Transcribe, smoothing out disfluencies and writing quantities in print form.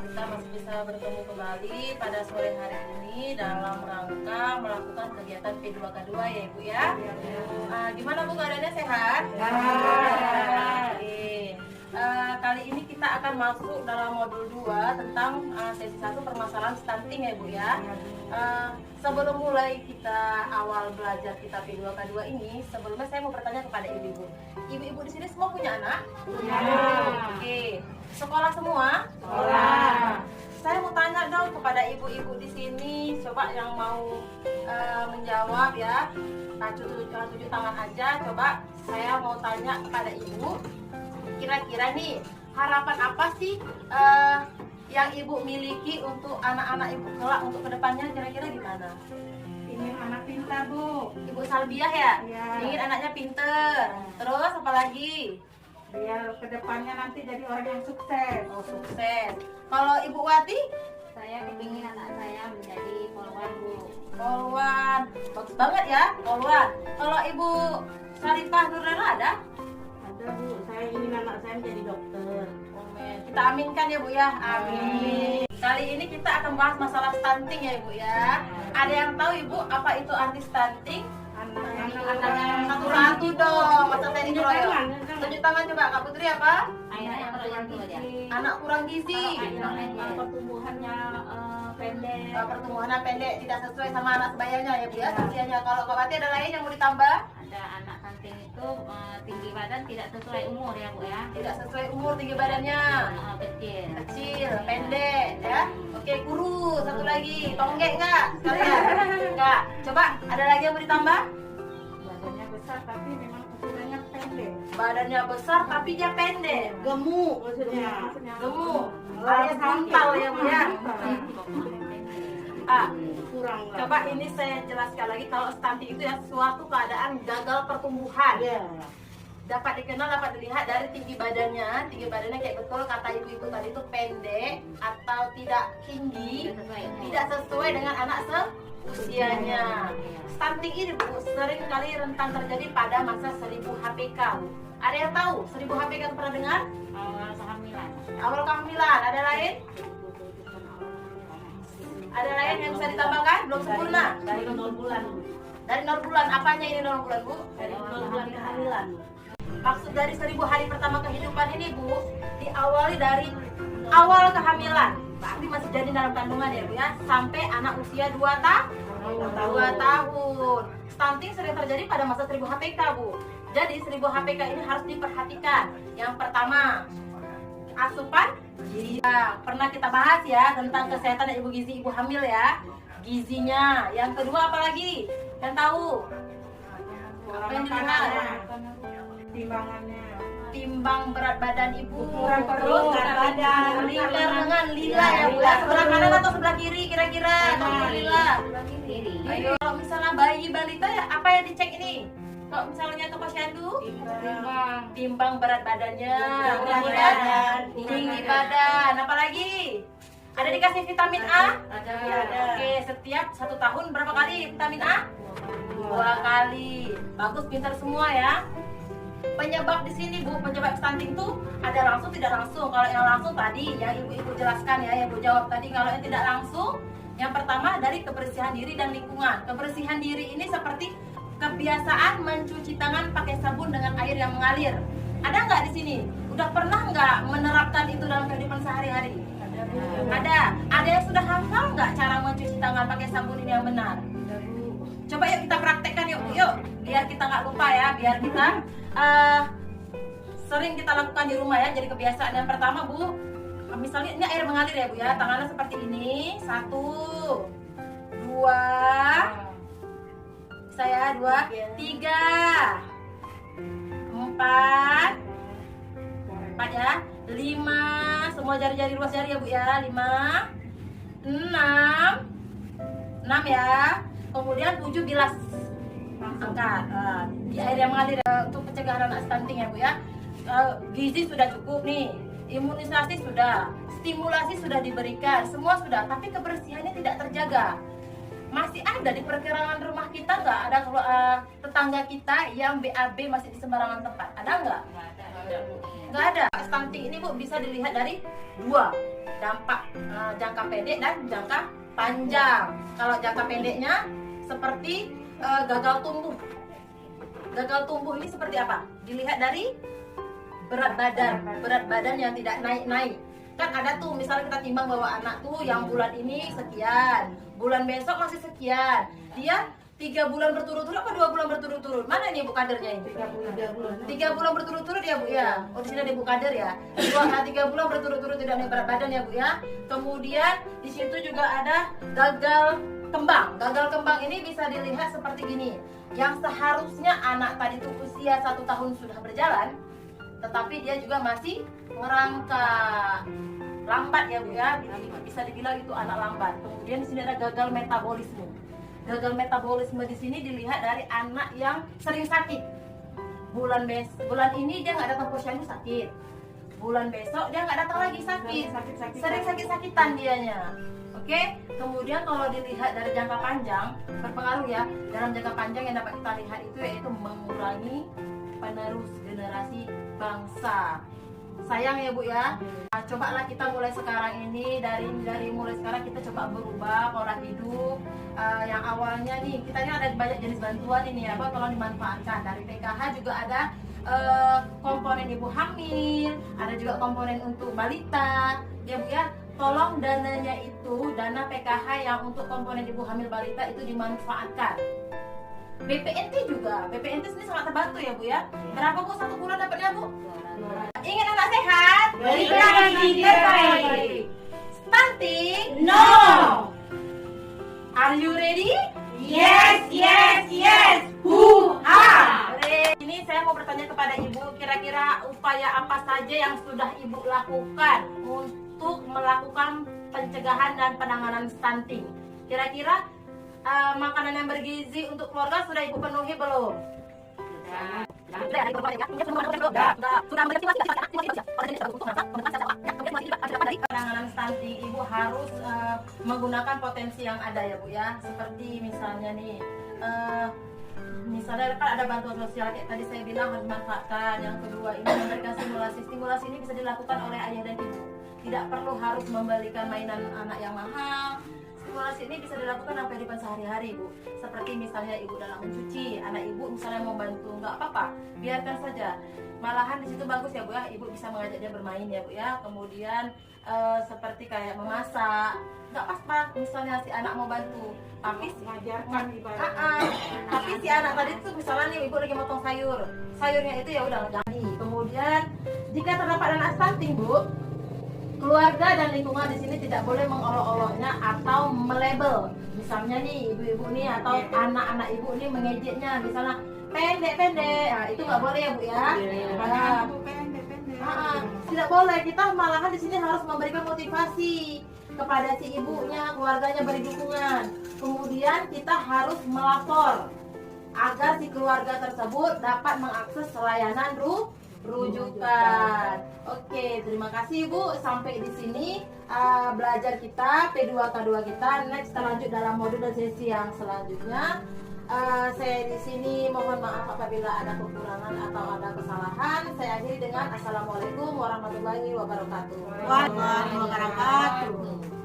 kita masih bisa bertemu kembali pada sore hari ini dalam rangka melakukan kegiatan P2K2 ya Ibu ya. Gimana Bu, keadaannya sehat? Oke. Kali ini kita akan masuk dalam modul 2 tentang sesi 1 permasalahan stunting ya Bu ya. Sebelum mulai kita awal belajar kita P2K2 ini, sebelumnya saya mau bertanya kepada ibu-ibu. Ibu-ibu di sini semua punya anak? Punya. Oke. Sekolah semua? Sekolah. Saya mau tanya dong kepada ibu-ibu di sini, coba yang mau menjawab ya, tunjuk tangan aja. Coba saya mau tanya kepada ibu, kira-kira nih harapan apa sih yang ibu miliki untuk anak-anak ibu kelak untuk kedepannya, kira-kira gimana? Ingin anak pintar, Bu. Ibu Salbiah ya? Iya. Ingin anaknya pinter. Terus apa lagi? Biar kedepannya nanti jadi orang yang sukses. Oh, sukses. Kalau Ibu Wati? Saya ingin anak saya menjadi polwan, Bu. Polwan. Bagus banget ya, polwan. Kalau Ibu Sarifah Nurlena ada? Ada, Bu. Saya ingin anak saya menjadi dokter. Amin. Kita aminkan ya Bu ya. Amin. Kali ini kita akan bahas masalah stunting ya Ibu ya. Ada yang tahu Ibu apa itu anti stunting? Anak-anak Satu-satu dong. Masa saya dikeroyok. Tunjuk tangan coba. Kak Putri apa? Anak yang kurang gizi. Anak kurang gizi. Kalau pertumbuhannya pendek. Pertumbuhannya pendek, tidak sesuai sama anak sebayanya ya Bu ya. Usianya. Kalau Kak Wati ada lain yang mau ditambah? Ada anak stunting itu tinggi badan tidak sesuai umur ya, Bu ya. Tidak sesuai umur tinggi badannya. Kecil. Kecil, pendek ya. Oke, kurus. Satu lagi, tonggek nggak sekalian? Nggak. Coba ada lagi yang mau ditambah? badannya besar tapi memang ukurannya pendek. Badannya besar tapi dia pendek, gemuk Maksudnya gemuk, alias buntal ya Bu ya. kurang lah. Coba ini saya jelaskan lagi, kalau stunting itu ya suatu keadaan gagal pertumbuhan. Iya. Dapat dikenal, dapat dilihat dari tinggi badannya. Tinggi badannya kayak betul kata ibu-ibu tadi itu pendek atau tidak tinggi, tidak sesuai dengan anak seusianya. Stunting ini Bu sering kali rentan terjadi pada masa 1000 HPK. Ada yang tahu 1000 HPK pernah dengar? Awal kehamilan. Awal kehamilan. Ada lain? Ada lain yang bisa ditambahkan? Belum sempurna. Dari 0 bulan. Dari 0 bulan. Apanya ini 0 bulan Bu? Dari 0 bulan kehamilan. Maksud dari 1000 hari pertama kehidupan ini Bu, diawali dari awal kehamilan. Berarti masih jadi dalam kandungan ya Bu ya, sampai anak usia 2 tahun. Stunting sering terjadi pada masa 1000 HPK Bu. Jadi 1000 HPK ini harus diperhatikan. Yang pertama, asupan gizi. Pernah kita bahas ya tentang kesehatan ibu gizi ibu hamil ya. Gizinya. Yang kedua apa lagi? Yang tahu? Apa yang didengar? Timbangannya. Timbang berat badan ibu. Ukuran perut, Terus berat badan. lila dengan lila ya Bu ya. Sebelah kanan atau sebelah kiri kira-kira? Kalau lila. Kiri. Ayo, kalau misalnya bayi balita ya apa yang dicek ini? Kalau misalnya ke posyandu, timbang berat badannya, kemudian tinggi badan, apa lagi? Ada dikasih vitamin A? Ada. Oke, setiap 1 tahun berapa kali vitamin A? 2 kali. Bagus, pintar semua ya. Penyebab di sini Bu, penyebab stunting tuh ada langsung tidak langsung. Kalau yang langsung tadi yang ibu-ibu jelaskan ya, yang ibu jawab tadi. Kalau yang tidak langsung, yang pertama dari kebersihan diri dan lingkungan. Kebersihan diri ini seperti kebiasaan mencuci tangan pakai sabun dengan air yang mengalir. Ada nggak di sini? Udah pernah nggak menerapkan itu dalam kehidupan sehari-hari? Ada. Ada yang sudah hafal nggak cara mencuci tangan pakai sabun ini yang benar? Coba yuk kita praktekkan yuk, biar kita nggak lupa ya, biar kita sering kita lakukan di rumah ya. Jadi kebiasaan yang pertama Bu, misalnya ini air mengalir ya Bu ya, tangannya seperti ini, 1, 2. Saya 2, 3, 4 ya, 5, semua jari-jari luas jari ya Bu ya, 5, 6 ya, kemudian 7 bilas angkat di air yang mengalir untuk pencegahan anak stunting ya Bu ya. Gizi sudah cukup nih, imunisasi sudah, stimulasi sudah diberikan, semua sudah, tapi kebersihannya tidak terjaga. Masih ada di perkiraan rumah kita nggak ada tetangga kita yang BAB masih di sembarangan tempat? Ada nggak? Nggak ada. Stunting ini Bu bisa dilihat dari 2. dampak jangka pendek dan jangka panjang. Kalau jangka pendeknya seperti gagal tumbuh. Gagal tumbuh ini seperti apa? Dilihat dari berat badan yang tidak naik-naik. Kan ada tuh misalnya kita timbang bahwa anak tuh yang bulan ini sekian, bulan besok masih sekian. Dia 3 bulan berturut-turut apa 2 bulan berturut-turut? Mana nih Bu kadernya ini? 3 bulan berturut-turut ya Bu ya. Oh di sini ada Bu kader ya. 3 bulan berturut-turut tidak naik berat badan ya Bu ya. Kemudian di situ juga ada gagal kembang. Gagal kembang ini bisa dilihat seperti gini. Yang seharusnya anak tadi tuh usia 1 tahun sudah berjalan, tetapi dia juga masih merangkak, lambat ya Bu ya. Bisa dibilang itu anak lambat. Kemudian di sini ada gagal metabolisme. Gagal metabolisme di sini dilihat dari anak yang sering sakit. Bulan ini dia nggak datang posyandu sakit. Bulan besok dia nggak datang lagi sakit. Sering sakit-sakitan dianya. Oke. Kemudian kalau dilihat dari jangka panjang berpengaruh ya. Dalam jangka panjang yang dapat kita lihat itu yaitu mengurangi penerus generasi bangsa. Sayang ya Bu ya. Nah, cobalah kita mulai sekarang ini dari mulai sekarang kita coba berubah pola hidup. Yang awalnya nih kita ini ada banyak jenis bantuan ini ya, tolong dimanfaatkan. Dari PKH juga ada komponen ibu hamil, ada juga komponen untuk balita ya Bu ya. Tolong dananya itu dana PKH yang untuk komponen ibu hamil balita itu dimanfaatkan. BPNT juga, BPNT ini sangat terbantu ya Bu ya. Berapa Bu 1 bulan dapatnya Bu? Ingin anak sehat? Berikan gigi terbaik. Stunting? No. Are you ready? Yes, yes, yes. Huha. Ini saya mau bertanya kepada Ibu, kira-kira upaya apa saja yang sudah Ibu lakukan untuk melakukan pencegahan dan penanganan stunting? Kira-kira makanan yang bergizi untuk keluarga sudah Ibu penuhi belum? Penanganan stunting Ibu harus menggunakan potensi yang ada ya Bu ya. Seperti misalnya nih misalnya kan ada bantuan sosial kayak tadi saya bilang harus dimanfaatkan. Yang kedua ini memberikan stimulasi. Stimulasi ini bisa dilakukan oleh ayah dan ibu. Tidak perlu harus membelikan mainan anak yang mahal. Stimulasi ini bisa dilakukan dalam kehidupan sehari-hari Bu. Seperti misalnya ibu dalam mencuci, anak ibu misalnya mau bantu, nggak apa-apa, biarkan saja. Malahan di situ bagus ya Bu ya, ibu bisa mengajak dia bermain ya Bu ya. Kemudian seperti kayak memasak, nggak apa-apa misalnya si anak mau bantu, tapi Mengajarkan ibaratnya. tapi si anak tadi tuh misalnya nih ibu lagi motong sayurnya itu ya udah jadi. Kemudian jika terdapat anak stunting Bu, keluarga dan lingkungan di sini tidak boleh mengolok-oloknya atau melabel. Misalnya nih ibu-ibu nih atau anak-anak ibu nih mengejeknya, misalnya pendek-pendek, nah, itu nggak boleh ya Bu ya. Tidak boleh. Kita malahan di sini harus memberikan motivasi kepada si ibunya, keluarganya beri dukungan. Kemudian kita harus melapor agar si keluarga tersebut dapat mengakses layanan rujukan. Oke, terima kasih Bu. Sampai di sini belajar kita P2K2 kita. Next kita lanjut dalam modul dan sesi yang selanjutnya. Saya di sini mohon maaf apabila ada kekurangan atau ada kesalahan. Saya akhiri dengan Assalamualaikum warahmatullahi wabarakatuh. Waalaikumsalam warahmatullahi wabarakatuh.